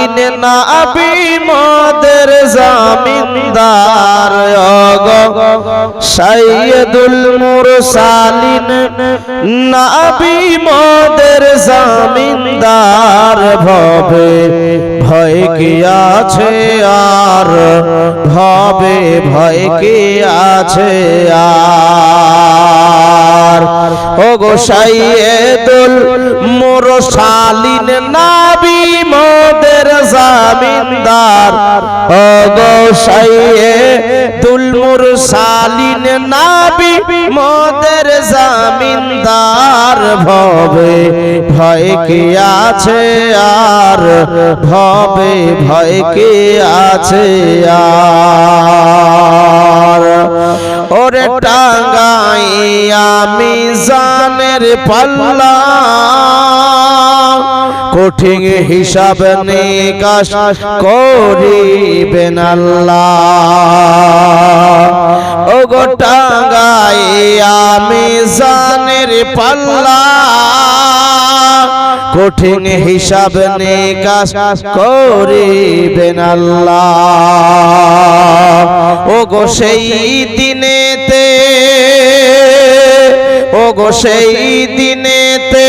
Saline নবী মোদের জামিনদার সাইয়্যিদুল মুরসালিন নবী মোদের জামিনদার ভবে ভয় কি আছে আর ভবে ভয় কি আছে আর ওগো সাইয়্যিদুল মুরসালিন নবী মোদের জামিনদার ওগো সাইয়্যিদুল মুরসালিন নবী মোদের জামিনদার ভবে ভয় কি আছে আর ভবে ভয় কি আছে আর ওরে টাঙ্গাইয়া মিজানের পাল্লা কঠিন হিসাব নিকাশ করিবেন আল্লাহ ওগো টাঙ্গাইয়া মিজানের পাল্লা কঠিন হিসাব নিকাশ করিবেন আল্লাহ ওগো সেই দিনেতে ওগো সেই দিনেতে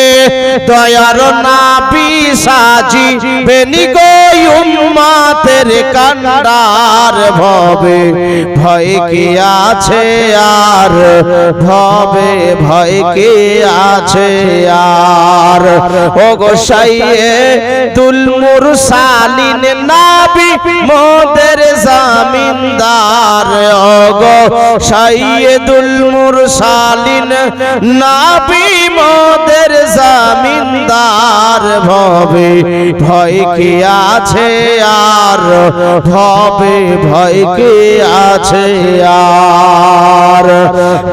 দয়ার নবী সাজিবেন গো উম্মতের কান্ডার ভবে ভয় কি আছে আর ভবে ভয় কি আছে আর ওগো সাইয়্যিদুল মুরসালিন নবী মোদের জামিনদার ওগো সাইয়্যিদুল মুরসালিন নবী মোদের জামিনদার ভবে ভয় কি আছে আর ভবে ভয় কি আছে আর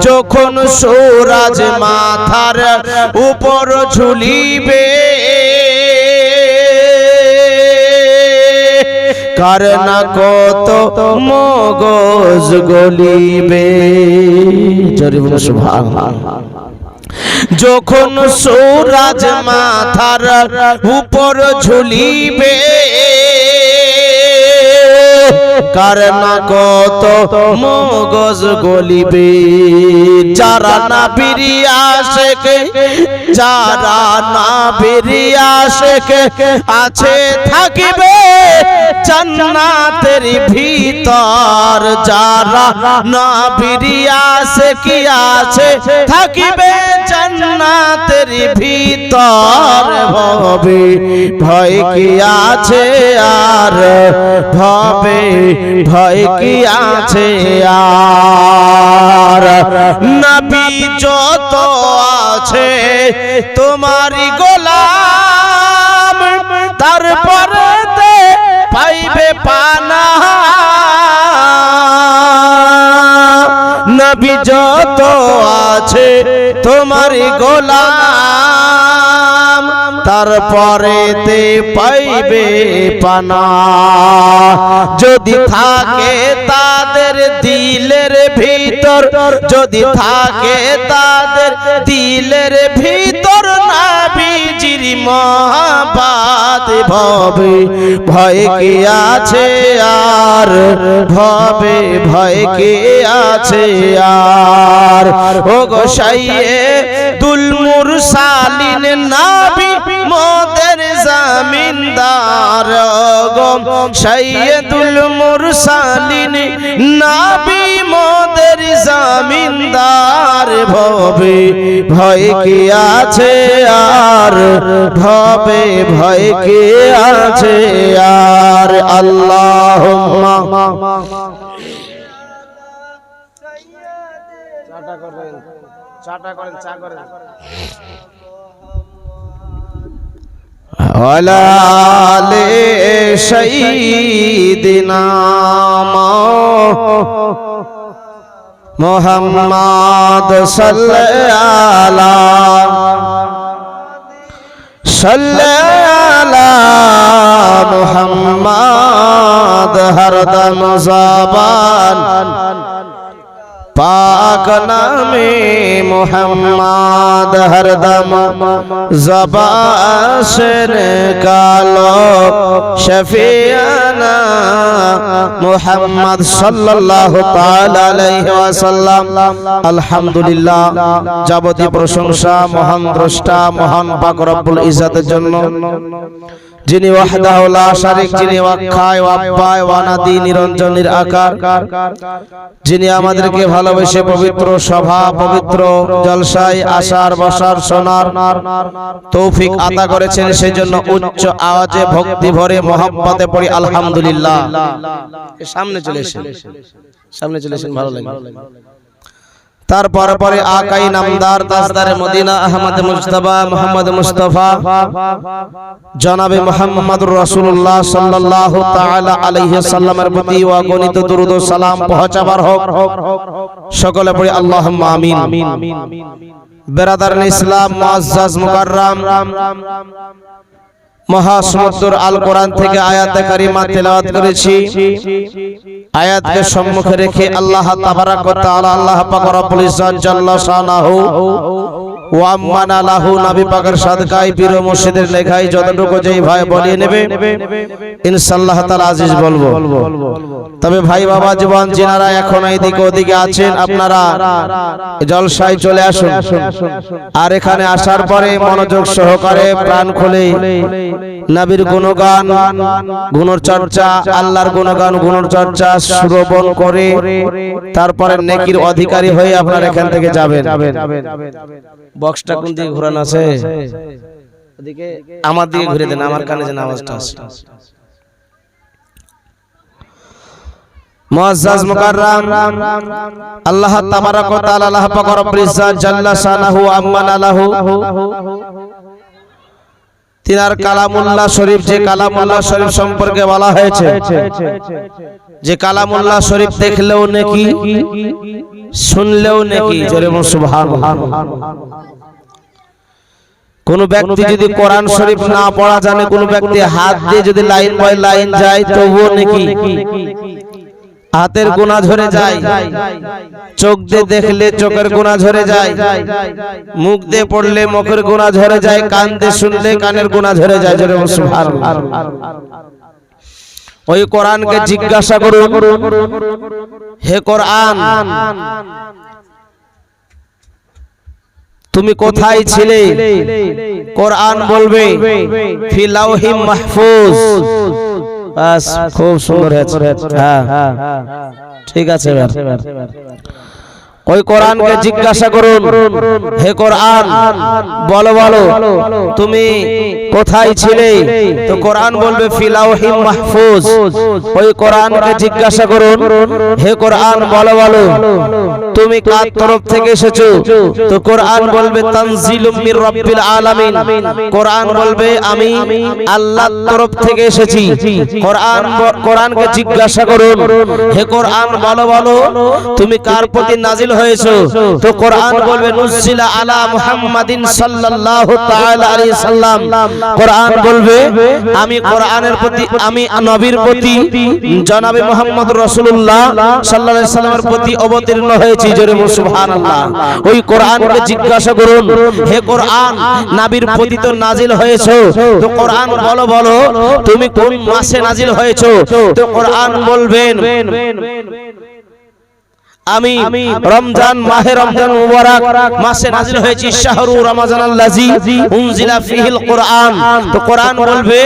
যখন সূরজ মাথার উপর ঝুলিবে কার না কত মগজ গলিবে জোরে বলো সুবহানাল্লাহ যখন সূরজ মাথার উপর ঝুলিবে কার না কত মগজ গলিবে যারা নবীর আশিক যারা নবীর আশিক আছে থাকিবে জান্নাতের ভিতর যারা নবীর আশিক আছে থাকিবে জান্নাতের ভিতর ভবে ভয় কি আছে আর ভবে ভয় কি আছে আর নবী যত আছে তোমারই গোলাম তারপরে পাইবে পানা নবী যত আছে তোমারই গোলাম তারপরেতে পাইবে পানা যদি থাকে তাদের দিলের ভিতর যদি থাকে তাদের দিলের ভিতর নবীজির মহব্বত ভবে ভয় কি আছে আর ভবে ভয় কি আছে আর ওগো সাইয়্যিদুল মুরসালিন নবী মোদের জামিনদার ওগো সাইয়্যিদুল মুরসালিন নবী মোদের জামিনদার ভবে ভয় কি আছে আর ভবে ভয় কি আছে আর আল্লাহুম্মা চাটা করেন চা করেন ওয়ালা আলি সাইয়্যিদিনা মুহাম্মদ সাল্লাল্লাহু মুহাম্মদ হরদম জবান पाक नामे मोहम्मद हरदम ज़बान से निकालो शफीअना मोहम्मद सल्लल्लाहु ताला अलैहि वसल्लम। अल्हम्दुलिल्लाह, যাবতীয় প্রশংসা মহান দ্রষ্টা মহান পাক রব্বুল ইজ্জতের জন্য, যিনি ওয়াহদাহু লা শারীক, যিনি ওয়াক্কায় ওয়াব্বায় ওয়ানাদি নিরঞ্জন নিরাকার, যিনি আমাদেরকে ভালোবেসে পবিত্র সভা পবিত্র জলসায় আসার বসার শোনার তৌফিক আতা করেছেন, সেজন্য উচ্চ আওয়াজে ভক্তি ভরে মহব্বতে পড়ি আলহামদুলিল্লাহ। সামনে চলে এসেন, ভালো লাগে। তারপরে পরে আকাই নামদার তাজদারে মদিনা আহমদ মুজতবা মুহাম্মদ মুস্তাফা জনাবে মুহাম্মদুর রাসূলুল্লাহ সাল্লাল্লাহু তাআলা আলাইহি সাল্লামের প্রতি অগণিত দুরূদ ও সালাম পৌঁছাবার হোক। সকলে পড়ি আল্লাহুম্মা আমিন। বেরাদারান ইসলাম, মুআজ্জাজ মুকাররাম, মহাসমুদ্র আল কোরআন থেকে আয়াতে কারিমা তেলাওয়াত করেছি। আয়াতকে সম্মুখে রেখে আল্লাহ তাবারাক ওয়া তাআলা, আল্লাহ পাক রব্বুল ইজ্জত জাল্লা শানাহু ওয়া আম্মানা লাহু, নবী পাকের সাদকায় পীর ও মুর্শিদের লেখায় যতটুকু যেই ভাই বলিয়ে নেবে ইনশাআল্লাহ তাআলা আজিজ বলবো। তবে ভাই বাবা জীবন যিনারা এখন এইদিকে ওদিকে আছেন, আপনারা জলসায় চলে আসুন। আর এখানে আসার পরে মনোযোগ সহকারে প্রাণ খুলে নবীর গুণগান গুণচর্চা, আল্লাহর গুণগান গুণচর্চা শ্রবণ করে তারপরে নেকির অধিকারী হয়ে আপনারা এখান থেকে যাবেন। বক্সটা কোন দিকে ঘোরানো আছে? ওদিকে, আমার দিকে ঘুরে দেন, আমার কানে যেন আওয়াজটা আসে। মুআজ্জাজ মুকাররাম, আল্লাহ তাবারাক ওয়া তাআলা, আল্লাহ পাক রব্বুল ইজ্জত জাল্লা শানাহু আম্মানা লাহু, তিনার কালামুল্লাহ শরীফ, যে কালামুল্লাহ শরীফ সম্পর্কে বলা হয়েছে যে কালামুল্লাহ শরীফ দেখলেও নেকি, শুনলেও নেকি। জোরে বলুন সুবহানাল্লাহ। কোন ব্যক্তি যদি কোরআন শরীফ না পড়া জানে, কোন ব্যক্তি হাত দিয়ে যদি লাইন বাই লাইন যায় তবুও নেকি। হাতের গুনাহ ঝরে যায়, চোখ দিয়ে দেখলে চোখের গুনাহ ঝরে যায়, মুখ দিয়ে পড়লে মুখের গুনাহ ঝরে যায়, কান দিয়ে শুনলে কানের গুনাহ ঝরে যায়। জোরে বলুন সুবহানাল্লাহ। ওই কোরআনকে জিজ্ঞাসা করুন, হে কোরআন, তুমি কোথায় ছিলে? কোরআন বলবে ফি লাউহি মাহফুজ। বাস, খুব সুন্দর হয়েছে। হ্যাঁ, ঠিক আছে। ওই কোরআনকে জিজ্ঞাসা করুন, হে কোরআন বলো বলো তুমি কোথায় ছিলে? তো কোরআন বলবে ফি লাউহি মাহফুজ। ওই কোরআনকে জিজ্ঞাসা করুন, হে কোরআন বলো বলো তুমি কার তরফ থেকে এসেছো? তো কোরআন বলবে তানজিলুম মির রাব্বিল আলামিন। কোরআন বলবে আমি আল্লাহর তরফ থেকে এসেছি। কোরআনকে জিজ্ঞাসা করুন, হে কোরআন বলো বলো তুমি কার প্রতি নাজিল হয়েছো? তো কোরআন বলবে নুজিলা আলা মুহাম্মাদিন সাল্লাল্লাহু তাআলা আলাইহি সাল্লাম। কোরআন বলবে আমি কোরআনের প্রতি, আমি নবীর প্রতি জনাবে মুহাম্মদ রাসূলুল্লাহ সাল্লাল্লাহু আলাইহি সাল্লামের প্রতি অবতীর্ণ হয়েছি। জোরে বলুন সুবহানাল্লাহ। ওই কোরআনকে জিজ্ঞাসা করুন, হে কোরআন নবীর প্রতি তো নাজিল হয়েছো, তো কোরআন বলো বলো তুমি কোন মাসে নাজিল হয়েছো? তো কোরআন বলবেন আমি রমজান, মাহে রমজান মুবারক মাসে নাজিল হয়েছি। শাহরু রমাজানাল্লাযী উনজিলা ফীহিল কোরআন। তো কোরআন বলবে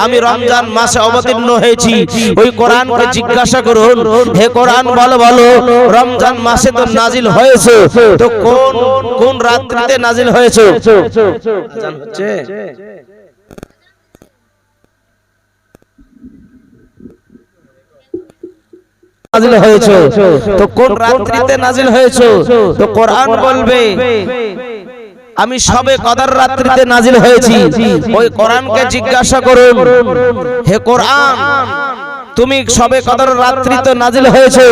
আমি রমজান মাসে অবতীর্ণ হয়েছি। ওই কোরআনকে জিজ্ঞাসা করুন, হে কোরআন বলো বলো রমজান মাসে তো নাজিল হয়েছে, তো কোন কোন রাত্রিতে নাজিল হয়েছে? আযান হচ্ছে। নাজিল হয়েছে, তো কোন রাত্রিতে নাজিল হয়েছে? তো কোরআন বলবে আমি সবে কদর রাত্রিতে নাজিল হয়েছি। ওই কোরআনকে জিজ্ঞাসা করুন, হে কোরআন তুমি সবে কদর রাত্রি তো নাজিল হয়েছে,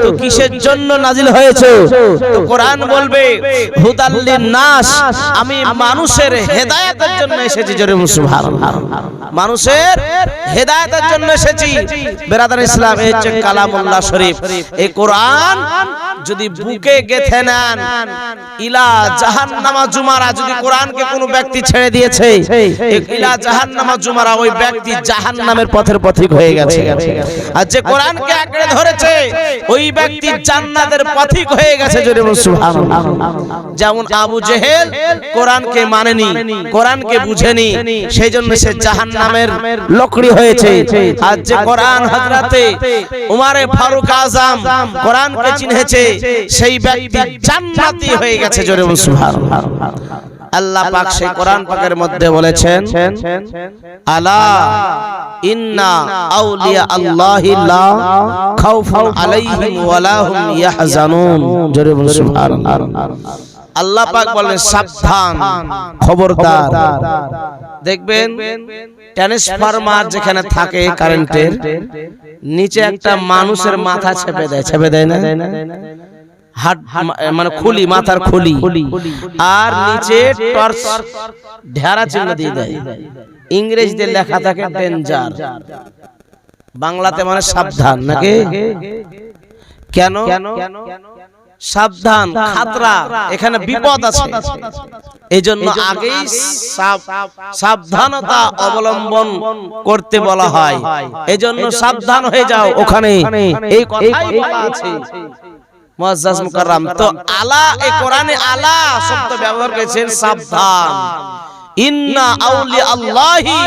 তো কিসের জন্য নাজিল হয়েছে? তো কোরআন বলবে হুদাল্লিন নাস, আমি মানুষের হেদায়েতের জন্য এসেছি। জোরে সুবহানাল্লাহ। মানুষের হেদায়েতের জন্য এসেছি। বেরাদার ইসলাম, এই হচ্ছে কালামুল্লাহ শরীফ। এই কোরআন যদি বুকে গেঁথে নেন, ইলা জাহান্নামা জুমারা, যদি কোরআনকে কোনো ব্যক্তি ছেড়ে দিয়েছে, ইলা জাহান্নামা জুমারা, ওই ব্যক্তি জাহান্নামের পথের পথিক হয়ে গেছে। আর যে কোরআনকে আঁকড়ে ধরেছে, ওই ব্যক্তি জান্নাতের পথিক হয়ে গেছে। জোরে সুবহানাল্লাহ। যেমন আবু জেহেল কোরআনকে মানেনি, কোরআনকে বুঝেনি, সেই জন্য সে জাহান্নামের লকড়ি হয়েছে। আর যে কোরআন হযরতে উমারে ফারুক আযম কোরআনকে চিনেছে, সেই ব্যক্তি জান্নাতি হয়ে গেছে। জোরে সুবহানাল্লাহ। আল্লাহ পাক সেই কোরআন পাকের মধ্যে বলেছেন, আলা ইন্না আউলিয়া আল্লাহি লা খাউফুন আলাইহিম ওয়ালা হুম ইয়াহজানুন। জোরে সুবহানাল্লাহ। আল্লাহ পাক বলেন সাবধান, খবরদার। দেখবেন ট্রান্সফরমার যেখানে থাকে কারেন্টের নিচে একটা মানুষের মাথা ছেপে দেয় না, হাত মানে খুলি, মাথার খুলি, আর নিচে টর্চ ঢেরা চিহ্ন দিয়ে দেয়। ইংরেজিতে লেখা থাকে ডেঞ্জার, বাংলাতে মানে সাবধান নাকি? কেন? সাবধান, খাতরা, এখানে বিপদ আছে। এই জন্য আগেই সাবধানতা অবলম্বন করতে বলা হয়। এই জন্য সাবধান হয়ে যাও, ওখানে এই কথাই বলা আছে। মুআজ্জাজ মুকাররম, তো আলা, এই কোরআনে আলা শব্দ ব্যবহার করেছেন সাবধান। ইন্না আউলিয়া আল্লাহি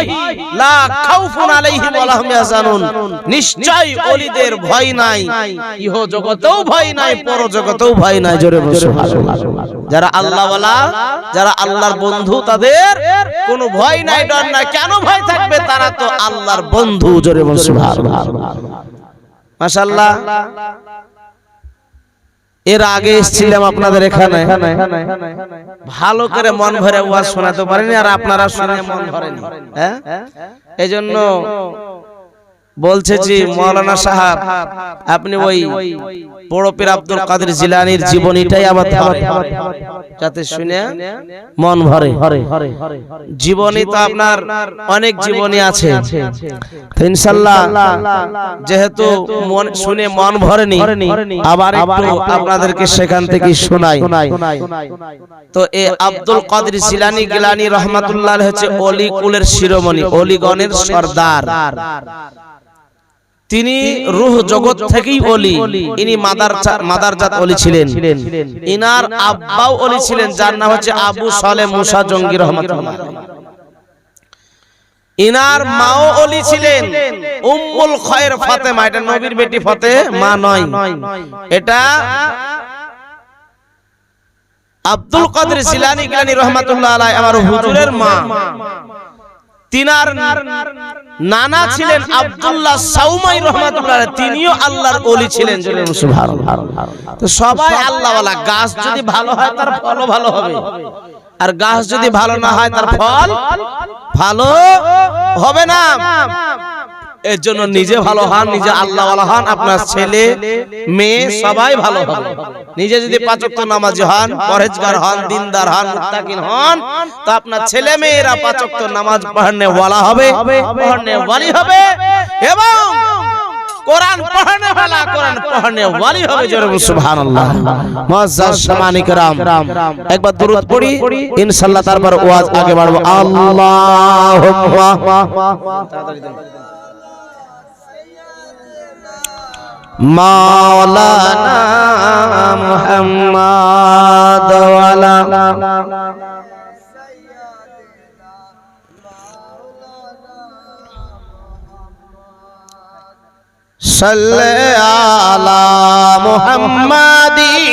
লা খাউফুন আলাইহিম ওয়া লা হুম ইয়াহজানুন, নিশ্চয় ওলিদের ভয় নাই, ইহ জগতেও ভয় নাই, পর জগতেও ভয় নাই। জোরে সুবহানাল্লাহ। যারা আল্লাহওয়ালা, যারা আল্লাহর বন্ধু, তাদের কোনো ভয় নাই, ডর নাই। কেন ভয় থাকবে? তারা তো আল্লাহর বন্ধু। জোরে সুবহানাল্লাহ। মাশাআল্লাহ। এর আগে এসেছিলাম আপনাদের এখানে, ভালো করে মন ভরে ওয়াজ শোনাতে পারেনি, আর আপনারা শুনে মন ভরেনি। হ্যাঁ, এজন্য বলছে যে মাওলানা সাহেব, আপনি ওই বড় পীর আব্দুল কাদের জিলানীর জীবনীটাই আবার যাতে শুনে মন ভরে। জীবনী তো আপনার অনেক জীবনী আছে, ইনশাআল্লাহ যেহেতু শুনে মন ভরেনি, আবার একটু আপনাদেরকে সেখান থেকে শোনাই। তো এই আব্দুল কাদের জিলানী গিলানী রহমাতুল্লাহ আলাইহি হচ্ছে ওলি কুলের শিরোমণি, ওলিগণের সরদার। তিনি রূহ জগৎ থেকেই ওলি। ইনি মাদারজাত ওলি ছিলেন। ইনার আব্বাও ওলি ছিলেন, যার নাম হচ্ছে আবু সালেহ মুসা জঙ্গি রহমাতুল্লাহ। ইনার মাও ওলি ছিলেন, উম্মুল খায়র ফাতেমা। এটা নবীর বেটি ফাতেমা নয়, এটা আব্দুল কাদের জিলানী গিলানী রহমাতুল্লাহ আলাইহি আমার হুজুরের মা। তিনার নানা ছিলেন আব্দুল্লাহ সাউমাই রহমাতুল্লাহ আলাইহি, তিনিও আল্লাহর ওলি ছিলেন। সুবহানাল্লাহ। তো সবাই আল্লাহওয়ালা। গাছ যদি ভালো হয় তার ফলও ভালো হবে, আর গাছ যদি ভালো না হয় তার ফল ভালো হবে না। এর জন্য নিজে ভালো হন, নিজে আল্লাহওয়ালা হন, আপনার ছেলে মেয়ে সবাই ভালো হবে। নিজে যদি পাঁচ ওয়াক্ত নামাজি হন, পরহেজগার হন, দিনদার হন, মুত্তাকিন হন, তো আপনার ছেলে মেয়েরা পাঁচ ওয়াক্ত নামাজ পড়নে ওয়ালা হবে, পড়নে ওয়ালি হবে, এবং কোরআন পড়নে ওয়ালা, কোরআন পড়নে ওয়ালি হবে। জোরে সুবহানাল্লাহ। মুআজ্জাজ সামানি کرام, একবার দুরূদ পড়ি, ইনশাআল্লাহ তারপর ওয়াজ আগে বাড়বো। আল্লাহুম্মা মাওলানা মুহাম্মদ ওয়ালা সাল্লি আলা মুহাম্মাদিন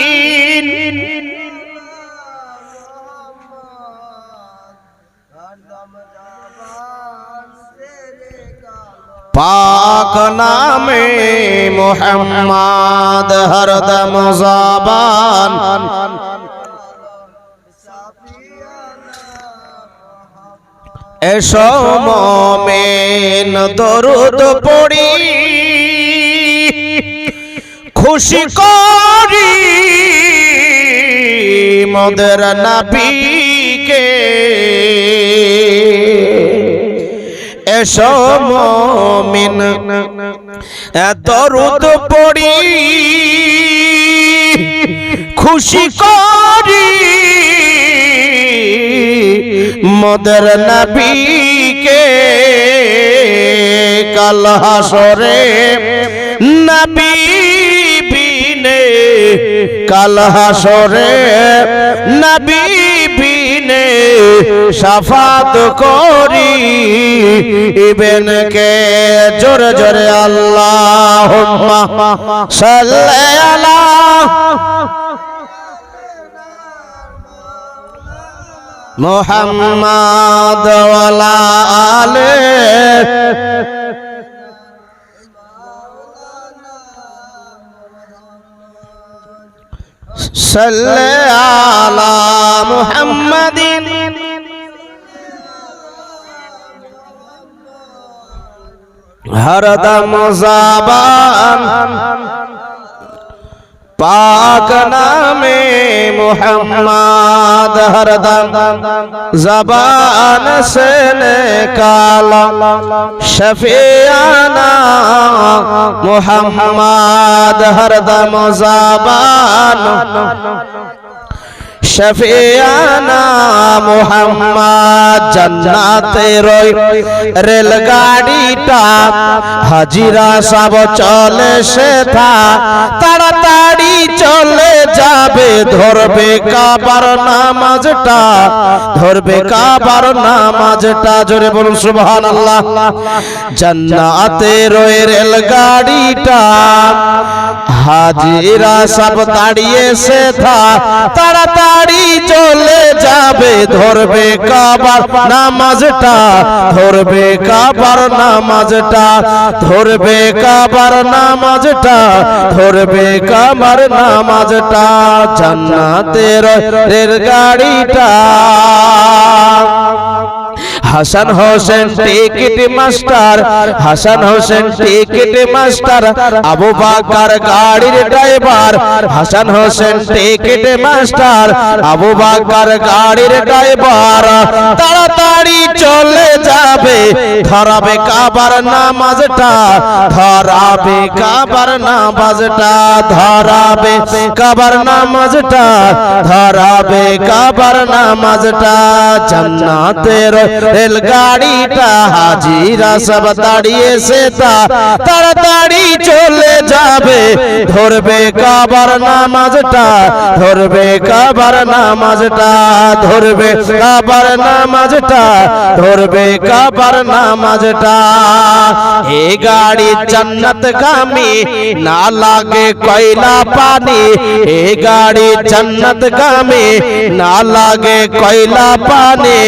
পাক নামে মুহাম্মদ হরদম জবান এসো মুমিন দরুদ পড়ি খুশি করি মোদের নবীকে এসো মুমিন দরুদ পড়ি খুশি করি মোদের নবীকে কাল হাসরে নবী বিনে কাল হাসরে নবী বিনে শাফাত করি ইবেন কে জোরে জোরে আল্লাহুম্মা সাল্লি আলা মুহাম্মাদ ওয়ালা আলে সাল্লি আলা মুহাম্মাদিন হরদম জাবান पाक नामे मुहम्मद हरदम ज़बान से निकाला शफीआना मुहम्मद हरदम ज़बान शफीआना मुहम्मद जन्नते रोई रेलगाड़ीटा हाजिरा सब चले से था ताड़ाताड़ी चले जाबे धरबे काबार नामाजटा धरबे काबार नामाजटा जोरे बोलुन सुबहानाल्लाह जन्नते रोई रेलगाड़ीटा हाजिरा सब ताड़िए से था ताड़ाताड़ी चले जाबे धरबे काबार नामाजटा धरबे काबार नामाजटा धरबे काबार नामाजटा धरबे काबार नामाजटा जन्नतेर रेलगाड़ीटा Hasan Hussain ticket master Hasan Hussain ticket master Abu Bakr গাড়ির driver Hasan Hussain ticket master Abu Bakr গাড়ির ড্রাইভার তাড়াতাড়ি চলে যাবে ধরাবে কাবার নামাজটা ধরাবে কাবার নামাজটা ধরাবে কাবার নামাজটা ধরাবে কাবার নামাজটা জান্নাতের रेलगाड़ीटा हाजिरा सब दाड़िए से था ताड़ाताड़ी चले जाबे धरबे काबार नामाजटा धरबे काबार नामाजटा धरबे काबार नामाजटा धरबे काबार नामाजटा ए गाड़ी जन्नत गामी ना लागे कोयला पानी ए गाड़ी जन्नत गामी ना लागे कोयला पानी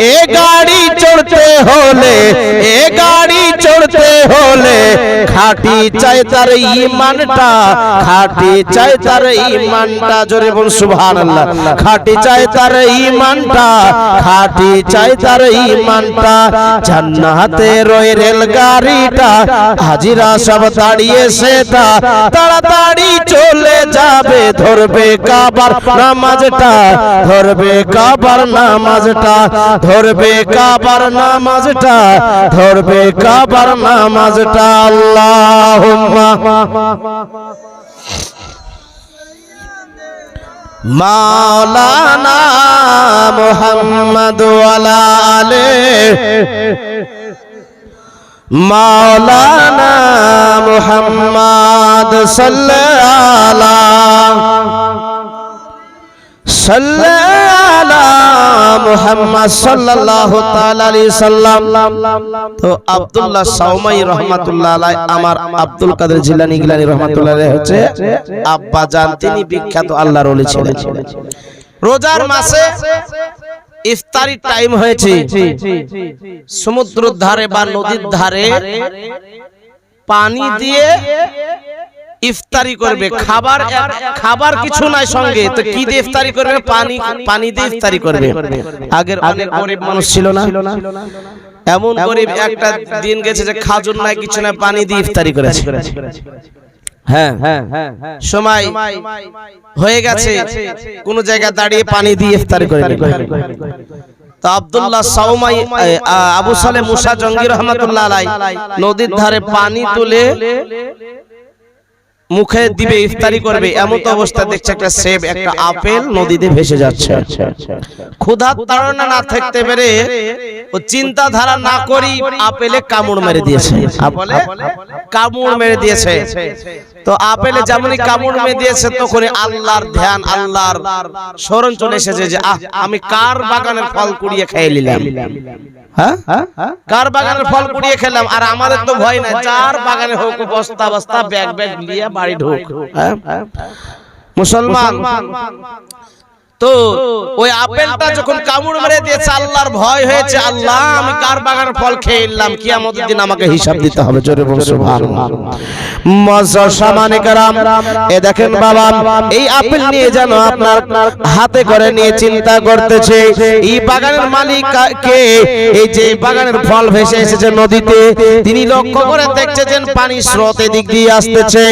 ए गाड़ी चढ़ते होले ए गाड़ी चढ़ते होले खाटी चाय तार ईमानटा खाटी चाय तार ईमानटा जोरे बोल सुभानाल्लाह खाटी चाय तार ईमानटा खाटी चाय तार ईमानटा जन्नते रोए रेलगाड़ीटा हाजिरा सब दाड़िए से था ताड़ाताड़ी चले जाबे धरबे काबार नामाजटा धरबे काबार नामाजटा धरबे काबार नामाजटा धरबे काबार नामाजटा अल्लाहुम्मा मौलाना मुहम्मद वाला आले मौलाना मुहम्मद मुहम्मद सल्लल्लाहु ताला अलैहि वसल्लम तो আব্দুল্লাহ সাওমাই রাহমাতুল্লাহ আলাইহি আমার আব্দুল কাদের জিলানী গিলানী রাহমাতুল্লাহ আলাইহি হচ্ছে আব্বা জান তিনি বিখ্যাত আল্লাহর ওলি ছিলেন রোজার মাসে ইফতারি টাইম হয়েছে সমুদ্রের ধারে বা নদীর ধারে পানি দিয়ে ইফতারি করবে, খাবার কিছু নাই সঙ্গে, তো কি দিয়ে ইফতারি করবে? পানি দিয়ে ইফতারি করবে। আগের অনেক গরিব মানুষ ছিল না, এমন গরিব একটা দিন গেছে যে খাজুর নাই কিছু নাই, পানি দিয়ে ইফতারি করেছে। হ্যাঁ, সময় হয়ে গেছে, কোন জায়গায় দাঁড়িয়ে পানি দিয়ে ইফতারি করে তো আব্দুল্লাহ সাউমাই আবু সালেহ মুসা জঙ্গি রহমাতুল্লাহ আলাইহি নদীর ধারে পানি তুলে মুখে দিবে, ইফতারি করবে, এমন তো অবস্থা দেখছে একটা সেব, একটা আপেল নদীতে ভেসে যাচ্ছে। ক্ষুধার তাড়না না থাকতে পেরে ও চিন্তাধারা না করি আপেলে কামড় মেরে দিয়েছে, আপেলে কামড় মেরে দিয়েছে। তো আপেলে যেমনই কামড় মেরে দিয়েছে তখনই আল্লাহর ধ্যান, আল্লাহর স্মরণ চলে এসেছে যে আমি কার বাগানের ফল কুড়িয়ে খেয়ে নিলাম। হ্যাঁ, কার বাগানের ফল কুড়িয়ে খেলাম, আর আমাদের তো ভয় নাই, যার বাগানে হোক বস্তা বস্তা ব্যাগ ব্যাগ নিয়ে বাড়ি ঢোক। মুসলমান তো ওই আপেলটা যখন কামড় মেরে দিয়েছে আল্লাহর ভয় হয়েছে, আল্লাহ আমি কার বাগানের ফল খেয়ে নিলাম, কিয়ামতের দিন আমাকে হিসাব দিতে হবে। জোরে বলুন সুবহানাল্লাহ। মুআজ্জাজ সামানে کرام, এ দেখেন বাবা, এই আপেল নিয়ে যেন আপনার হাতে করে নিয়ে চিন্তা করতেছে এই বাগানের মালিক কে, এই যে বাগানের ফল ভেসে এসেছে নদীতে, তিনি লক্ষ্য করে দেখছে যে পানি স্রোত এদিক দিয়ে আসতেছে,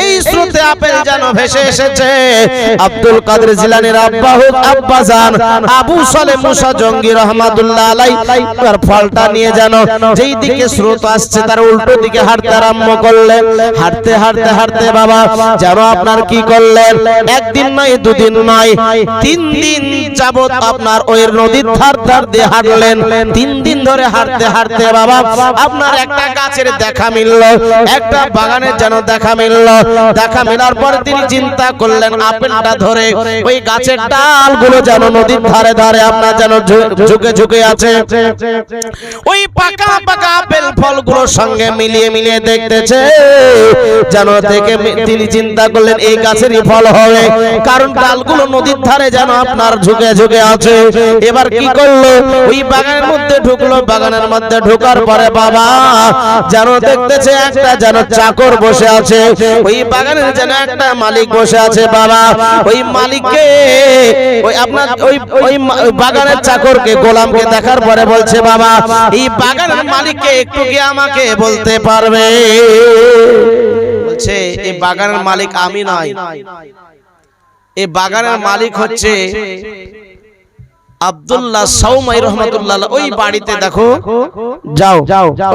এই স্রোতে আপেল যেন ভেসে এসেছে। আব্দুল কাদের জিলানীর আব্বাজান আবু সালেহ মুসা জঙ্গি রহমাতুল্লাহ আলাইহি তার ফলটা নিয়ে যেন যেই দিকে স্রোত আসছে তার উল্টো দিকে হাঁটতে আরম্ভ করলেন। হাঁটতে হাঁটতে হাঁটতে বাবা যেন আপনার কি করলেন, একদিন নয়, দুদিন নয়, 3 দিন যাবত আপনার ওই নদীর ধার দিয়ে হাঁটলেন। 3 দিন ধরে হাঁটতে হাঁটতে বাবা আপনার একটা গাছের দেখা মিলল, একটা বাগানের যেন দেখা মিলল। দেখা মেলার পর তিনি চিন্তা করলেন আপেলটা ধরে ওই গাছের ডালগুলো যেন নদীর ধারে ধারে আপনার যেন ঝুঁকে ঝুঁকে আছে, ওই পাকা পাকা আপেল ফলগুলোর সঙ্গে মিলিয়ে মিলিয়ে দেখতেছে যেন দেখে তিনি চিন্তা করলেন এই গাছেরই ফল হবে, কারণ ডালগুলো নদীর ধারে যেন আপনার ঝুঁকে ঝুঁকে আছে। এবার কি করলো, ওই বাগানের মধ্যে ঢুকলো। বাগানের মধ্যে ঢোকার পরে বাবা যেন দেখতেছে একটা যেন চাকর বসে আছে, ওই বাগানের যেন একটা মালিক বসে আছে। বাবা ওই মালিককে ওই আপনার ওই বাগানের চাকরকে গোলামকে দেখার পরে বলছে, বাবা এই বাগানের মালিককে একটু কি আমাকে বলতে পারবে? বলছে এই বাগানের মালিক আমি নয়, এই বাগানের মালিক হচ্ছে আব্দুল্লাহ সাউমাই রহমাতুল্লাহ। ওই বাড়িতে দেখো, যাও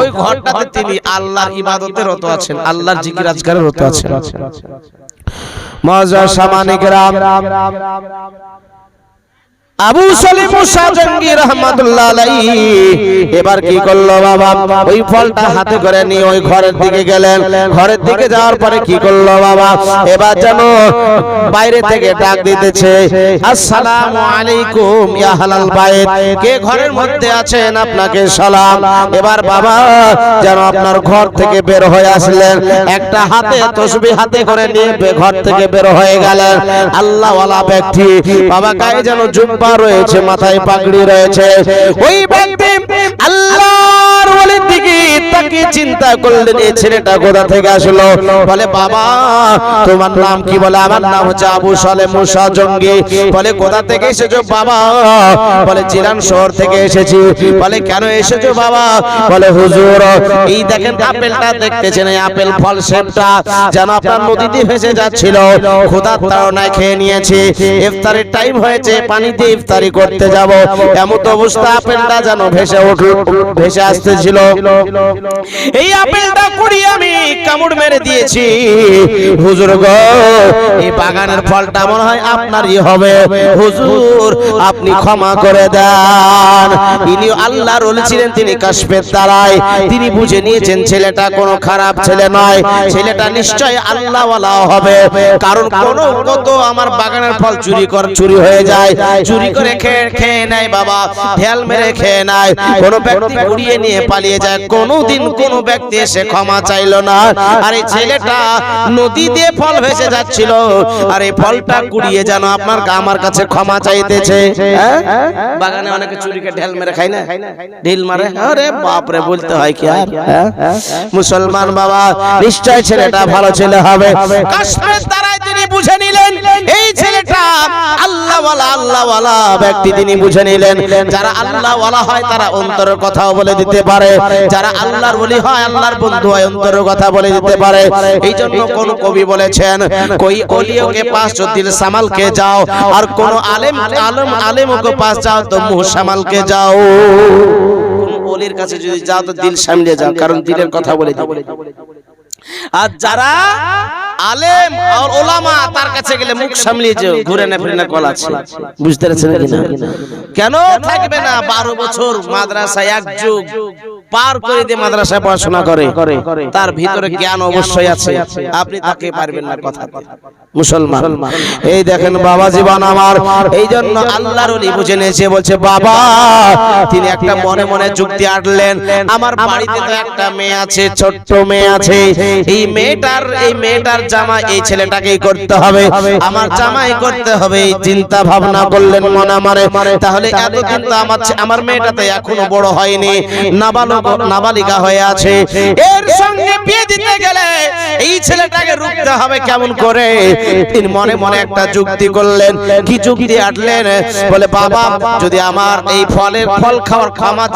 ওই ঘরটাতে তিনি আল্লাহর ইবাদতে রত আছেন, আল্লাহর জিকির আজকারে রত আছেন। মুআজ্জাজ সামানে کرام, আবু সালেহ মুসা জঙ্গি রহমাতুল্লাহ আলাইহি এবার কি করলো বাবা, ওই ফলটা হাতে করে নিয়ে ওই ঘরের দিকে গেলেন। ঘরের দিকে যাওয়ার পরে কি করলো বাবা, এবার যেন বাইরে থেকে ডাক দিতেছে, আসসালামু আলাইকুম ইয়া আহলাল বাইত, কে ঘরের মধ্যে আছেন, আপনাকে সালাম। এবার বাবা যেন আপনার ঘর থেকে বের হয়ে আসলেন, একটা হাতে তাসবিহ হাতে করে নিয়ে ঘর থেকে বের হয়ে গেলেন। আল্লাহ ওয়ালা ব্যক্তি, বাবা গায়ে যেন জুব্বা রয়েছে, মাথায় পাগড়ি রয়েছে। ওই ব্যক্তি আল্লাহর ওলির দিকে তাকে চিন্তা করলেন এই ছেলেটা কোথা থেকে আসলো। বলে বাবা তোমার নাম কি? বলে আমার নাম হচ্ছে আবু সালেহ মুসা জঙ্গি। বলে কোথা থেকে এসেছো বাবা? বলে জিলান শহর থেকে এসেছি। বলে কেন এসেছো বাবা? বলে হুজুর এই দেখেন আপেলটা দেখতেছেন, এই আপেল ফল সেবটা যেন আপনার নদীতে ভেসে যাচ্ছিল, ক্ষুধার তাড়নায় খেয়ে নিয়েছি, ইফতারের টাইম হয়েছে, পানিতে ইফতারি করতে যাব, এমন অবস্থা আপেলটা যেন ভেসে আসতেছিল। এই আপেলটা কুড়িয়ে আমি কামড় মেরে দিয়েছি। হুজুর গো এই বাগানের ফলটা মনে হয় আপনারই হবে, হুজুর আপনি ক্ষমা করে দেন। ইনি আল্লাহর ওলি ছিলেন, তিনি কাশফের দ্বারায় তিনি বুঝে নিয়েছেন ছেলেটা কোনো খারাপ ছেলে নয়, ছেলেটা নিশ্চয় আল্লাহওয়ালা হবে। কারণ কত আমার বাগানের ফল চুরি হয়ে যায়, চুরি করে খেয়ে নেয় বাবা, ঢেল মেরে খেয়ে নেয়, কোন ব্যক্তি কুড়িয়ে নিয়ে পালিয়ে যায়, কোন কোনোদিন কোনো ব্যক্তি এসে ক্ষমা চাইলো না। আর এই ছেলেটা নদী দিয়ে ফল ভেসে যাচ্ছিল, আর এই ফলটা কুড়িয়ে যেন আপনার আমার কাছে ক্ষমা চাইতেছে। বাগানে অনেকে চুরিকে ঢেল মেরে খায় না, ঢিল মারে, আরে বাপ রে, বলতে হয় কি আর। মুসলমান বাবা, নিশ্চয় ছেলেটা ভালো ছেলে হবে। কষ্টের দ্বারাই তিনি বুঝে নিলেন এই ছেলেটা আল্লাহওয়ালা, আল্লাহওয়ালা ব্যক্তি তিনি বুঝে নিলেন। যারা আল্লাহওয়ালা হয় তারা অন্তরের কথাও বলে দিতে পারে, যারা আল্লাহর ওলি হয়, আল্লাহর বন্ধু হয়, অন্তরের কথা বলে দিতে পারে। এই জন্য কোন কবি বলেছেন, कोई ओलियों के पास जो दिल संभाल के जाओ, और कोनो आलिमों के पास जाओ तो मुंह संभाल के जाओ। कोन ओलिर काছে যদি যাও তো দিল সামলে যাও, কারণ দিলের কথা বলে দিবে। আর যারা আলেম আর ওলামা তার কাছে গেলে মুখ সামলিয়ে যাও, ঘুরে না ফিরে না কল আছে। বুঝতে পারছেন কিনা? কেন থাকবে না? 12 বছর মাদ্রাসায় এক যুগ পার করে দিয়ে মাদ্রাসায় পড়াশোনা করে, তার ভিতরে জ্ঞান অবশ্যই আছে, আপনি তাকে পারবেন না কথা। মুসলমান এই দেখেন বাবা জীবন আমার, এই জন্য আল্লাহর ওলি বুঝে নিয়েছে, বলছে বাবা তিনি একটা মনে মনে যুক্তি আটলেন, আমার বাড়িতে তো একটা মেয়ে আছে, ছোট্ট মেয়ে আছে, এই মেয়েটার জামা এই ছেলেটাকেই করতে হবে, আমার জামাই করতে হবে। এই চিন্তা ভাবনা করলেন মনে মনে। তাহলে এতদিন তো আমার মেয়েটাতে এখনো বড় হয়নি, নাবালিকা হয়ে আছে, এর সঙ্গে বিয়ে দিতে গেলে এই ছেলেটাকে রুখতে হবে কেমন করে। তিনি মনে মনে একটা যুক্তি করলেন। কি যুক্তি আটলেন? বলে বাবা যদি আমার এই ফল খাওয়ার ক্ষমা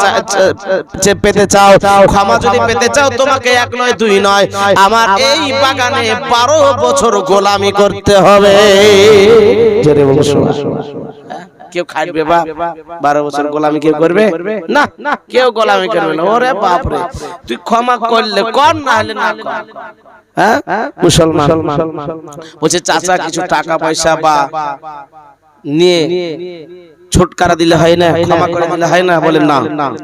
পেতে চাও, ক্ষমা যদি পেতে চাও, তোমাকে 1 নয় 2 নয়, আমার এই বাগানে 12 বছর গোলামি করতে হবে। জোরে বলো কেউ খাটবে বা 12 বছর গোলামি কেউ করবে না, কেউ গোলামি করবে না। ওরে বাপ রে, তুই ক্ষমা করলে কর, না হলে না কর। মুসলমান বলছে চাচা কিছু টাকা পয়সা বা নিয়ে ছুটকারা দিলে হয় না, ক্ষমা করে দিলে হয় না? বলে না,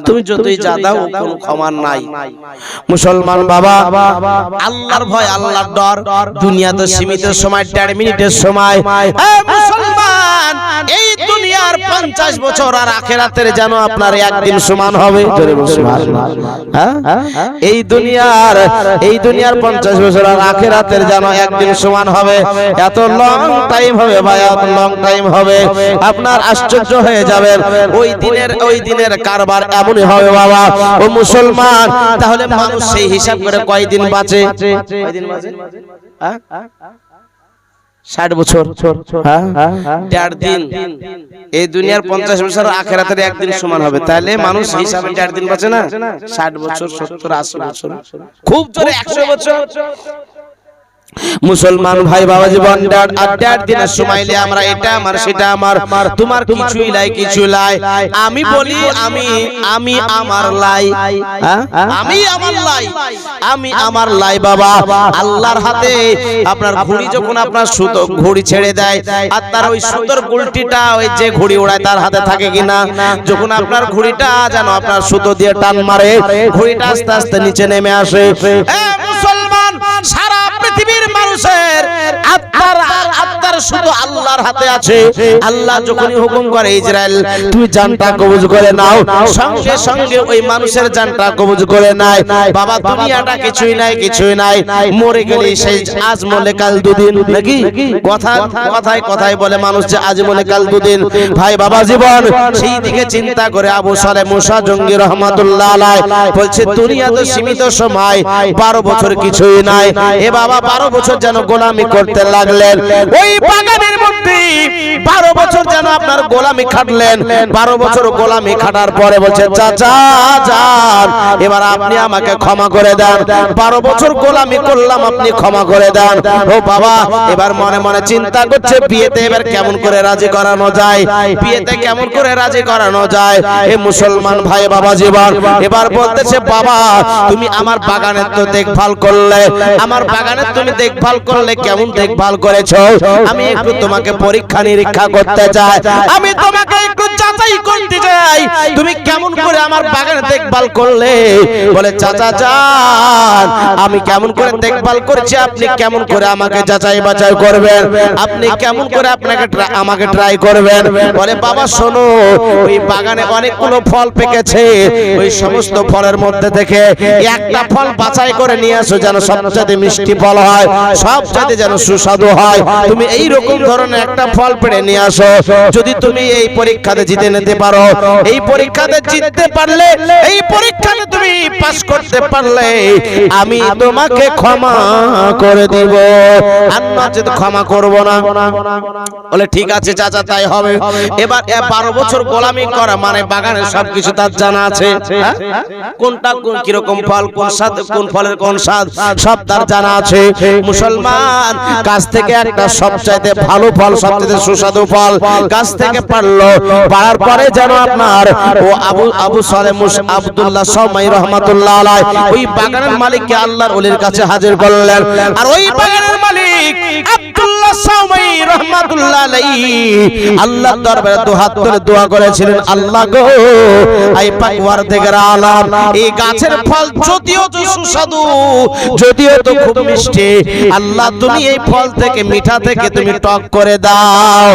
তুমি যতই যা দাও কোনো ক্ষমা নাই। মুসলমান বাবা, আল্লাহর ভয়, আল্লাহর ডর, দুনিয়া তো সীমিত সময়, 1.5 মিনিটের সময়। মুসলমান এই দুনিয়ার 50 বছর আর আখিরাতের যেন আপনার একদিন সমান হবে। এই দুনিয়ার 50 বছর আর আখিরাতের যেন একদিন সমান হবে। এত লং টাইম হবে ভাই, এত লং টাইম হবে, আপনার আশ্চর্য হয়ে যাবে। ওই দিনের কারবার এমনই হবে বাবা ও মুসলমান। তাহলে মানুষ সেই হিসাব করে কয়দিন বাঁচে? 60 বছর, 1.5 দিন। এই দুনিয়ার 50 বছর আখিরাতের একদিন সমান হবে, তাহলে মানুষ হিসাবে 1.5 দিন বাঁচে না? 60 বছর, 70, 80 বছর, খুব জোরে 100 বছর। মুসলমান ভাই বাবা জীবন 1.5 দিনের সময় নিয়ে আমরা এটা আমার সেটা আমার, তোমার কিছুই লাই, কিছু লাই। আমি বলি আমি আমার লাই, আমি আমার লাই বাবা। আল্লাহর হাতে আপনার ঘড়ি যখন আপনার সুতো ঘড়ি ছেড়ে দেয়, আর তার ওই সুতোর গুলটিটা ওই যে ঘড়ি ওড়ায় তার হাতে থাকে কিনা? যখন আপনার ঘড়িটা যেন আপনার সুতো দিয়ে টান মারে, ঘড়িটা আস্তে আস্তে নিচে নেমে আসে। মুসলমান সারা পৃথিবীর মানুষের আত্মার শুধু আল্লাহর হাতে আছে। আল্লাহ যখনই হুকুম করে ইসরাইল তুমি জানটা কবজ করে নাও, সঙ্গে সঙ্গে ওই মানুষের জানটা কবজ করে নেয়। বাবা দুনিয়াটা কিছুই নাই, মরে গেলে সেই আজ মলে কাল দুদিন, নাকি? কথায় বলে মানুষ যে আজ মলে কাল দুদিন। ভাই বাবা জীবন সেই দিকে চিন্তা করে আবু সালেহ মুসা জঙ্গি রহমাতুল্লাহ আলাইহি বলছে দুনিয়া তো সীমিত সময়, 12 বছর কিছুই নাই। এ বাবা 12 বছর যেন গোলামি করতে লাগলেন। ওই বাগানের মধ্যে 12 বছর যেন আপনার গোলামি খাটলেন। 12 বছর গোলামি খাটার পরে বলছে চাচা যান, এবার আপনি আমাকে ক্ষমা করে দেন, 12 বছর গোলামি করলাম, আপনি ক্ষমা করে দেন। ও বাবা এবার মনে মনে চিন্তা করছে বিয়েতে এবার কেমন করে রাজি করানো যায়, বিয়েতে কেমন করে রাজি করানো যায়। এ মুসলমান ভাই বাবা জীবন এবার বলতেছে বাবা তুমি আমার বাগানের তো দেখভাল করলে, আমার বাগানের তুমি দেখভাল করলে, কেমন দেখভাল করেছো? আমি একটু তোমাকে পরীক্ষা নিরীক্ষা করতে চাই, আমি তোমাকে একটু যাচাই করতে চাই তুমি কেমন করে আমার বাগানে দেখভাল করলে। বলে চাচা যান, আমি কেমন করে দেখভাল করছি আপনি কেমন করে আমাকে যাচাই বাছাই করবেন, আপনি কেমন করে আমাকে ট্রাই করবেন। বলে বাবা শোনো, ওই বাগানে অনেকগুলো ফল পেকেছে, ওই সমস্ত ফলের মধ্যে থেকে একটা ফল বাছাই করে নিয়ে আসো যেন সবচেয়ে মিষ্টি ফল হয়, সবচেয়ে যেন সুস্বাদু হয়। তুমি এই রকম ধরনের একটা ফল পেড়ে নিয়ে আসো। যদি তুমি এই পরীক্ষাতে জিতে নিতে পারো, এই পরীক্ষাতে জিততে পারলে, এই পরীক্ষাতে তুমি পাস করতে পারলে আমি তোমাকে ক্ষমা করে দিব, আর নচেত ক্ষমা করব না। বলে ঠিক আছে চাচা তাই হবে। এবার 12 বছর গোলামি করা মানে বাগানের সবকিছু তার জানা আছে, কোনটা কোন কিরকম ফল, কোন স্বাদ, কোন ফলের কোন স্বাদ সব তার জানা আছে। মুসলমান গাছ থেকে একটা সবচাইতে ভালো ফল, সবচাইতে সুস্বাদু ফল গাছ থেকে পারলো, পারার পরে যেন আপনার ও আবু সালেহ আব্দুল্লাহ সামাই রহমাতুল্লাহ আলাইহি ওই বাগানের মালিককে আল্লাহর ওলির কাছে হাজির করলেন। আর ওই বাগানের মালিক আব্দুল্লাহ সামাই রহমাতুল্লাহ আলাইহি আল্লাহর দরবারে দুহাত তুলে দোয়া করেছিলেন, আল্লাহ গো আই পাকওয়ার থেকে আলাম, এই গাছের ফল যদিও তো সুস্বাদু, যদিও তো খুব মিষ্টি, আল্লাহ তুমি এই ফল থেকে মিঠা থেকে তুমি টক করে দাও,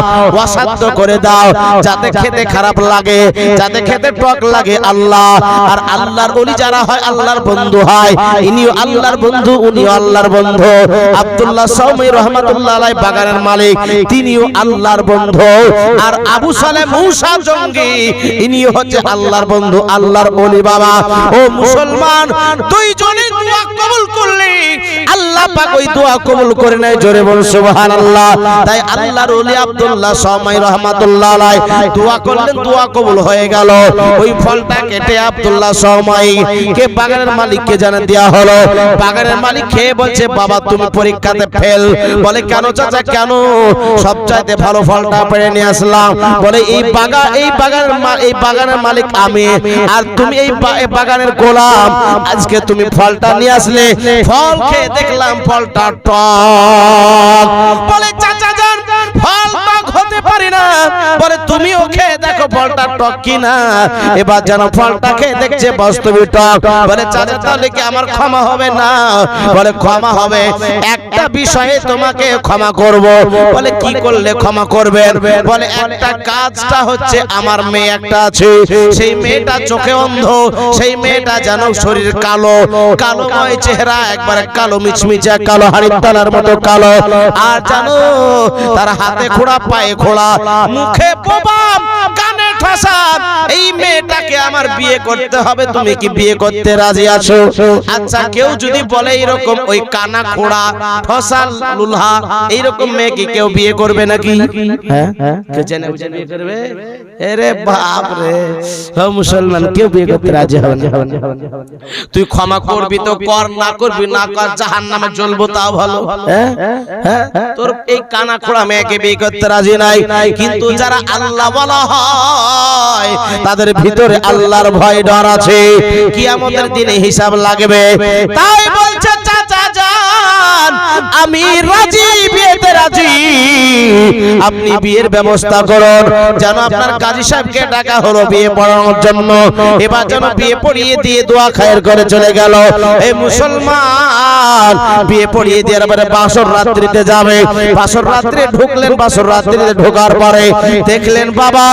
অসাধ্য করে দাও, যাতে খেতে খারাপ লাগে, যাতে খেতে টক লাগে আল্লাহ। আর আল্লাহর ওলি যারা হয় আল্লাহর বন্ধু হয়, ইনিও আল্লাহর বন্ধু, উনিও আল্লাহর বন্ধু। আব্দুল্লাহ সামি রহমাতুল্লাহ আলাইহি বাগানের মালিক, তিনিও আল্লাহর বন্ধু। আর আবু সালেহ মুসা জঙ্গি, ইনিও হচ্ছে আল্লাহর বন্ধু, আল্লাহর ওলি। বাবা ও মুসলমান, দুইজনে দোয়া কবুল করলে আল্লাহ পাক ওই দোয়া কবুল করে নেয়, জোরে বল সুবহানাল্লাহ। তাই আল্লাহর ওলি আব্দুল্লাহ সামি রহমাতুল্লাহ আলাইহি দোয়া করলেন, দোয়া কবুল হয়ে গেল। ওই ফলটা কেটে আব্দুল্লাহ সামি কে বাগানের মালিককে জানা দেয়া হলো। বাগানের মালিক খেয়ে বলছে বাবা তুমি পরীক্ষাতে ফেল। বলে কেন চাচা কেন? সবচাইতে ভালো ফলটা পেড়ে নিয়ে আসলাম। বলে এই বাগানের মালিক আমি, আর তুমি এই বাগানের গোলাম। আজকে তুমি ফলটা নিয়ে আসলে, ফল খেয়ে দেখলাম ফলটা টক। বলে চাচা যান ফল টক হতে পারে না। বলে তুমিও খেয়ে দেখো ফলটা টক কিনা। এবার যেন ফলটা খেয়ে দেখছে বাস্তবিক টক। বলে চাচা তাহলে কি আমার ক্ষমা হবে না? বলে ক্ষমা হবে, একটা বিষয়ে তোমাকে ক্ষমা করব। বলে কি করলে ক্ষমা করবেন? বলে একটা কাজটা হচ্ছে আমার মেয়ে একটা আছে, সেই মেয়েটা চোখে অন্ধ, সেই মেয়েটা যেন শরীর কালো, কালোময় চেহারা, একবারে কালো মিচমিচে, কালো হাড়ির তালার মতো কালো, আর জানো তার হাতে খোড়া, পায়ে খোড়া, মুখে বোবাম, কানে ঠাসা। এই মেয়েটাকে আমার বিয়ে করতে হবে, তুমি কি বিয়ে করতে রাজি আছো? আচ্ছা কেউ যদি বলে এরকম ওই কানা খোড়া, ঠসা, লুলহা এইরকম মেয়ে কি কেউ বিয়ে করবে নাকি? হ্যাঁ কে জেনে বুঝে বিয়ে করবে? আরে বাপ রে, ও মুসলমান কেউ বিয়ে করতে রাজি হবে না। তুই ক্ষমা করবি তো কর, না করবি না কর, জাহান্নামে জ্বলবো তাও ভালো। হ্যাঁ তোর এই কানা খোড়া মেয়েকে বিয়ে করতে রাজি নাই। কিন্তু যারা আল্লাহ ওয়ালা হয় তাদের ভিতরে আল্লাহর ভয় ডর আছে, কিয়ামতের দিনে হিসাব লাগবে। তাই বলছে চাচা যান আমি রাজি, বিয়েতে রাজি, আপনি বিয়ের ব্যবস্থা করুন। যেন আপনার কাজী সাহেবকে ডাকা হলো বিয়ে পড়ানোর জন্য। এবার যেন বিয়ে পড়িয়ে দিয়ে দোয়া খায়ের করে চলে গেল। এই মুসলমান বিয়ে পড়িয়ে দিয়ে এবারে বাসর রাত্রিতে যাবে। বাসর রাত্রে ঢুকলেন, বাসর রাত্রিতে ঢোকার পরে দেখলেন বাবা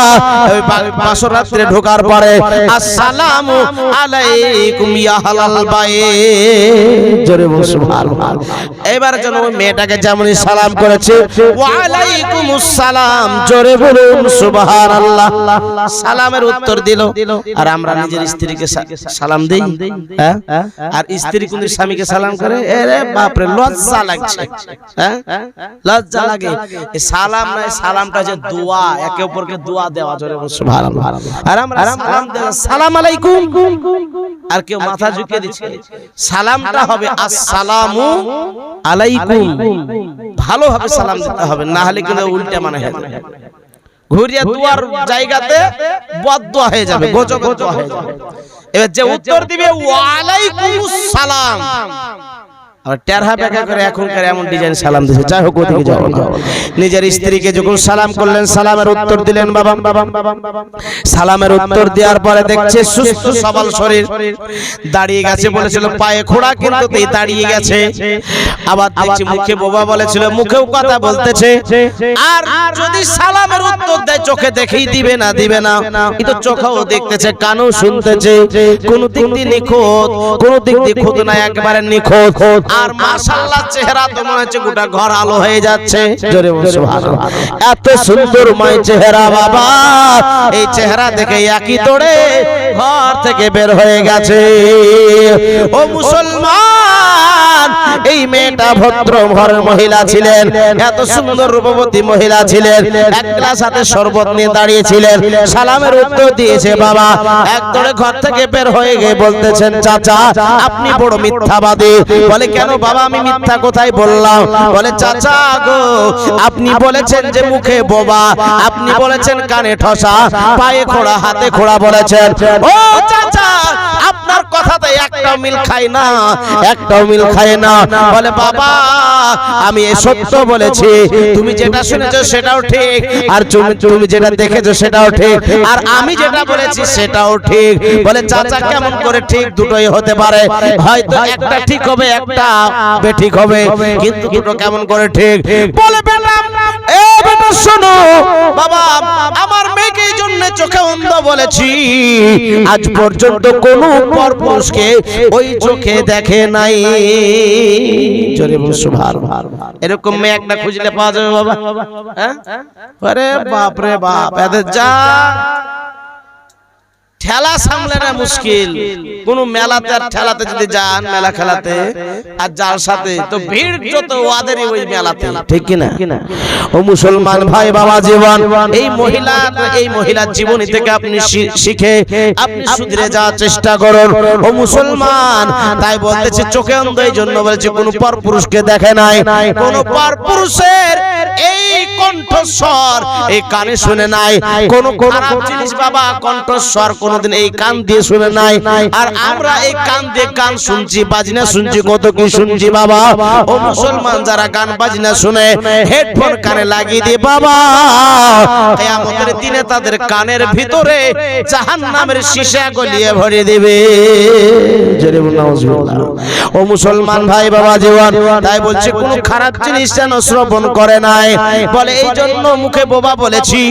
ওই বাসর রাত্রে ঢোকার পরে আসসালামু আলাইকুম ইয়া হালাল বাইত, জোরে বল সুবহানাল্লাহ। এবার যেন ওই মেয়েটাকে যেমনই সালাম করেছে, ওয়া আলাইকুমুস সালাম, জোরে বলুন সুবহানাল্লাহ। সালামের উত্তর দিল। আর আমরা নিজের স্ত্রীকে সালাম দেই, হ্যাঁ? আর স্ত্রী কোন স্বামীকে সালাম করে, আরে বাপ রে লজ্জা লাগছে, হ্যাঁ লজ্জা লাগে। এই সালাম নয়, সালামটা যে দোয়া, একে অপরকে দোয়া দেওয়া, জোরে বলুন সুবহানাল্লাহ। আর আমরা সালাম দেই সালাম আলাইকুম, আর কেউ মাথা ঝুঁকিয়ে দিচ্ছে। সালামটা হবে আসসালামু আলাইকুম, ভালোভাবে সালাম দিতে হবে, না হলে কিন্তু উল্টা মানে হয়ে যাবে। ঘুরিয়ে দুয়ার জায়গাতে বদদোয়া হয়ে যাবে, গজব হয়ে যাবে। এবার যে উত্তর দিবে ওয়া আলাইকুমুস সালাম, আর টেরহা বেকা করে এখনকার এমন ডিজাইন সালাম দিছে। যাই হোক ওদিকে যাও না। নিজের স্ত্রীকে যখন সালাম করলেন, সালামের উত্তর দিলেন বাবা। সালামের উত্তর দেওয়ার পরে দেখছে সুস্থ সবল শরীর, দাঁড়িয়ে গেছে। বলেছিল পায়ে খোড়া, কিন্তু দাঁড়িয়ে গেছে। আবার দেখছি মুখে বোবা বলেছিল, মুখেও কথা বলতেছে। আর যদি সালামের উত্তর দেয় চোখে দেখেই দিবে না, দিবে না। কিন্তু চোখেও দেখতেছে, কানও শুনতেছে। কোন দিক দিয়ে নিখুঁত, কোন দিক দিয়ে খুঁত না, একবারে নিখুঁত। আর মাশাআল্লাহ চেহারা তো মনে হচ্ছে গোটা ঘর আলো হয়ে যাচ্ছে। জোরে বলুন সুবহানাল্লাহ। এত সুন্দরময় চেহারা বাবা, এই চেহারা দেখে একই দৌড়ে ঘর থেকে বের হয়ে গেছে। ও মুসলমান, এই মেয়েটা ভদ্র ঘরের মহিলা ছিলেন, এত সুন্দর রূপবতী মহিলা ছিলেন। এক গ্লাস হাতে শরবত নিয়ে দাঁড়িয়েছিলেন, সালামের উত্তর দিয়েছে বাবা। এক দৌড়ে ঘর থেকে বের হয়ে গিয়ে বলতেছেন, চাচা আপনি বড় মিথ্যাবাদী। বলে কেন বাবা, আমি মিথ্যা কোথায় বললাম? বলে চাচা গো, আপনি বলেছেন যে মুখে বোবা, আপনি বলেছেন কানে ঠসা, পায়ে খোড়া, হাতে খোড়া বলেছেন। ও চাচা, আপনার কথাতে একটাও মিল খায় না, একটাও মিল খায় না। বলে বাবা, আমি এই সত্য বলেছি, তুমি যেটা শুনেছো সেটাও ঠিক, আর তুমি যেটা দেখেছো সেটাও ঠিক, আর আমি যেটা বলেছি সেটাও ঠিক। বলে চাচা কেমন করে ঠিক? দুটোই হতে পারে, হয়তো একটা ঠিক হবে, একটা বেঠিক হবে, কিন্তু দুটো কেমন করে ঠিক? বলে বেটা, এ বেটা শোনো বাবা, আমার মেয়েকে এই জন্য চোখে অন্ধ বলেছি, আজ পর্যন্ত কোন পরপুরুষকে ওই চোখে দেখে নাই। জোরে বল সুবহানাল্লাহ। এরকম মেয়ে একটা খুঁজলে পাওয়া যাবে বাবা? হ্যাঁ, আরে বাপ রে বাপ, এদের যা ঠেলা সামলানো মুশকিল। কোন মেলাতে আর ঠেলাতে যদি যান, মেলা খেলাতে আর যার সাথে, তো ভিড় যত ওদেরই ওই মেলাতে, ঠিক কি না? ও মুসলমান ভাই বাবা জীবন, এই মহিলার জীবনী থেকে আপনি শিখে আপনি শুধরে যাওয়ার চেষ্টা করুন। ও মুসলমান, তাই বলতেছে চোখে অন্ধ এই জন্য বলেছে কোন পরপুরুষকে দেখে নাই, কোন পরপুরুষের এই কণ্ঠস্বর এই কানে শুনে নাই, কোন খারাপ জিনিস বাবা কণ্ঠস্বর কোনদিন এই কান দিয়ে শুনে নাই। আর আমরা এই কান দিয়ে গান শুনছি, বাজনা শুনছি, কত কি শুনছি বাবা। ও মুসলমান, যারা গান বাজনা শুনে হেডফোন কানে লাগিয়ে দিয়ে বাবা, কিয়ামতের দিনে তাদের কানের ভিতরে জাহান্নামের সীসা গলিয়ে ভরে দেবে। জোরে বলুন নাউজুবিল্লাহ। ও মুসলমান ভাই বাবা জীবন, তাই বলছে কোন খারাপ জিনিস যেন শ্রবণ করে নাই। বলে এই জন্য মুখে বোবা বলেছি,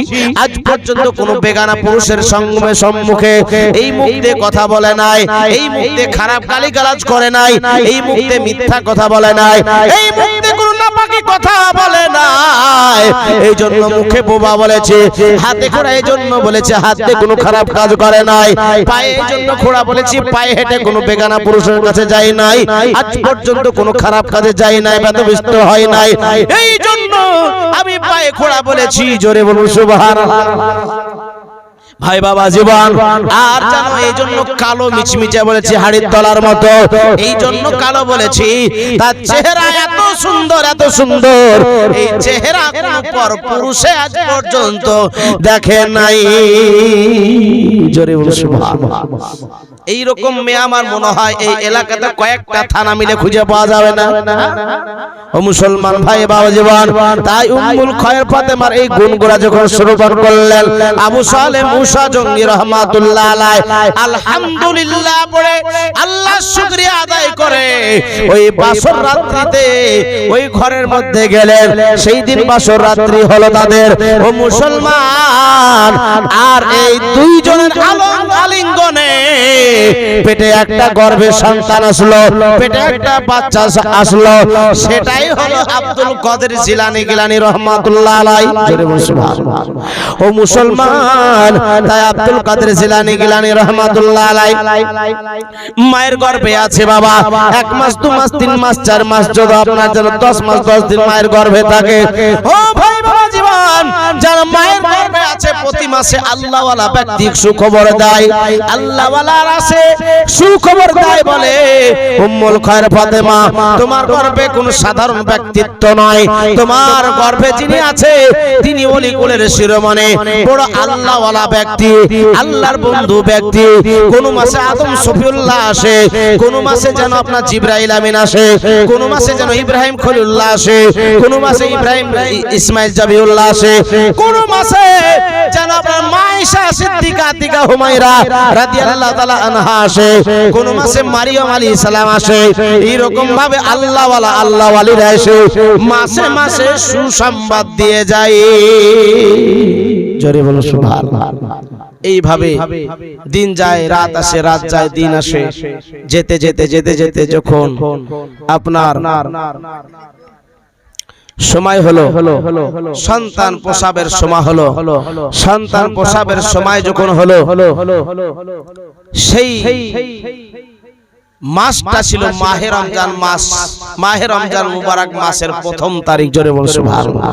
আজ পর্যন্ত কোন বেগানা পুরুষের সম্মুখে এই মুখ দিয়ে কথা বলে নাই, এই মুখ দিয়ে খারাপ গালিগালাজ করে নাই, এই মুখ দিয়ে মিথ্যা কথা বলে নাই, এই মুখ দিয়ে কোনো নাপাকি কথা বলে নাই। এই জন্য মুখে বোবা বলেছে। হাতে খোড়া এই জন্য বলেছে, হাত দিয়ে কোনো খারাপ কাজ করে নাই। পায়ে এই জন্য খোড়া বলেছি, পায়ে হেঁটে কোনো বেগানা পুরুষের কাছে যায় নাই, আজ পর্যন্ত কোনো খারাপ কাজে যায় নাই, ব্যতিব্যস্ত হয় নাই। এই জন্য আমি পায়ে খোড়া বলেছি। জোরে বলুন সুবহানাল্লাহ। ভাই বাবা জীবন, আর জানো এই জন্য কালো মিচমিচে বলেছি, হাড়ির তলার মতো, এই জন্য কালো বলেছি। তার চেহারা এত সুন্দর, এত সুন্দর, এই চেহারা কোন পরপুরুষে আজ পর্যন্ত দেখে নাই। জোরে বলুন সুবহানাল্লাহ। এইরকম মেয়ে আমার মনে হয় এই এলাকাতে কয়েকটা থানা মিলে খুঁজে পাওয়া যাবে না। ও মুসলমান ভাই বাবা জীবন, তাই উম্মুল খায়র ফাতেমার এই গুণগুলা যখন শ্রবণ করলেন, আবু সালেহ মুসা জঙ্গি রহমাতুল্লাহ আলাইহি আলহামদুলিল্লাহ পড়ে আল্লাহর শুকরিয়া আদায় করে ওই বাসর রাত্রিতে ওই ঘরের মধ্যে গেলেন। সেই দিন বাসর রাত্রি হলো তাদের। ও মুসলমান, আর এই দুইজনের আলিঙ্গনে পেটে একটা গর্ভের সন্তান আসলো, পেটে একটা বাচ্চা আসলো, সেটাই হলো আব্দুল কাদের জিলানী রহমাতুল্লাহ আলাইহি। জোরে বলুন সুবহানাল্লাহ। ও মুসলমান, তাই আব্দুল কাদের জিলানী রহমাতুল্লাহ আলাইহি মায়ের গর্ভে আছে বাবা। 1 মাস 2 মাস 3 মাস 4 মাস, যদি আপনার জন্য 10 মাস 10 দিন মায়ের গর্ভে থাকে। ও ভাই বাবা জীবন, মুসলমান যারা মায়ের গর্ভে আছে প্রতি মাসে আল্লাহ ওয়ালা ব্যক্তি সুখবর দেয়, আল্লাহ ওয়ালার আছে সুখবর দেয়, বলে উম্মুল খায়র ফাতেমা তোমার গর্ভে কোন সাধারণ ব্যক্তিত্ব নয়, তোমার গর্ভে যিনি আছে তিনি ওলি কুলের শিরোমণি, বড় আল্লাহ ওয়ালা ব্যক্তি, আল্লাহর বন্ধু ব্যক্তি। কোন মাসে আদম সফিউল্লাহ আসে, কোন মাসে যেন আপনার জিবরাইল আমিন আসে, কোন মাসে যেন ইব্রাহিম খলিলুল্লাহ আসে, কোন মাসে ইব্রাহিম ইসমাইল জাবিউল্লাহ আসে, কোন মাসে যেন আপনার মায়েশা সিদ্দিকা আতিকা হুমায়রা রাদিয়াল্লাহু তাআলা আনহা আসে, কোন মাসে মারিয়াম আলাইহিস সালাম আসে। এইরকম ভাবে আল্লাহ ওয়ালা আল্লাহ ওয়ালিরা এসে মাসে মাসে সুসংবাদ দিয়ে যায়। জোরে বলো সুবহানাল্লাহ। এইভাবে দিন যায়, রাত আসে, রাত যায়, দিন আসে, যেতে যেতে যেতে যেতে যখন আপনার সময় হলো, সন্তান প্রসবের সময় হলো, সন্তান প্রসবের সময় যখন হলো, সেই মাসটা ছিল মাহে রমজান মাস, মাহে রমজান মুবারক মাসের প্রথম তারিখ। জোরে বলুন সুবহানাল্লাহ।